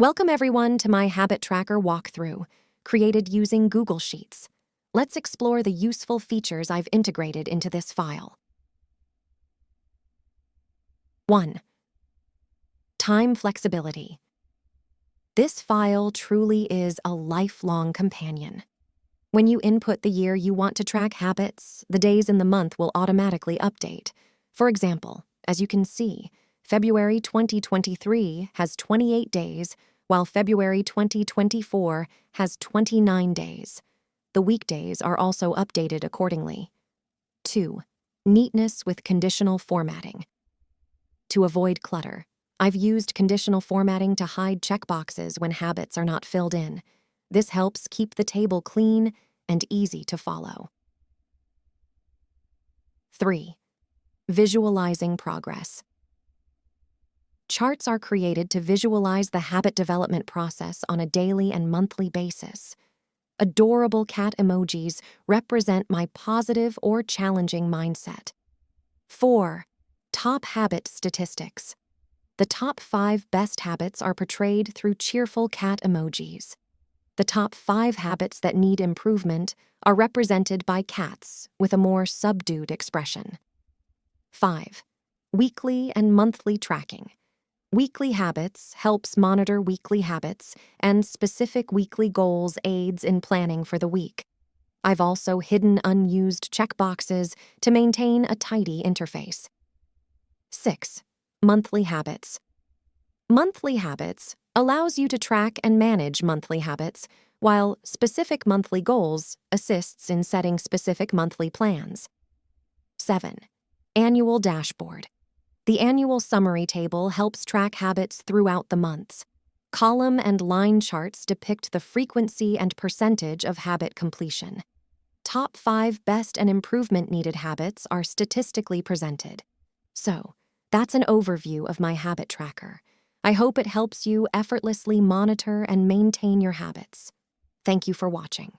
Welcome everyone to my habit tracker walkthrough, created using Google Sheets. Let's explore the useful features I've integrated into this file. 1. Time flexibility. This file truly is a lifelong companion. When you input the year you want to track habits, the days in the month will automatically update. For example, as you can see, February 2023 has 28 days, while February 2024 has 29 days. The weekdays are also updated accordingly. 2. Neatness with conditional formatting. To avoid clutter, I've used conditional formatting to hide checkboxes when habits are not filled in. This helps keep the table clean and easy to follow. 3. Visualizing progress. Charts are created to visualize the habit development process on a daily and monthly basis. Adorable cat emojis represent my positive or challenging mindset. 4. Top habit statistics. The top 5 best habits are portrayed through cheerful cat emojis. The top 5 habits that need improvement are represented by cats with a more subdued expression. 5. Weekly and monthly tracking. Weekly habits helps monitor weekly habits, and specific weekly goals aids in planning for the week. I've also hidden unused checkboxes to maintain a tidy interface. 6. Monthly habits. Monthly habits allows you to track and manage monthly habits, while specific monthly goals assists in setting specific monthly plans. 7. Annual dashboard. The annual summary table helps track habits throughout the months. Column and line charts depict the frequency and percentage of habit completion. Top 5 best and improvement needed habits are statistically presented. So, that's an overview of my habit tracker. I hope it helps you effortlessly monitor and maintain your habits. Thank you for watching.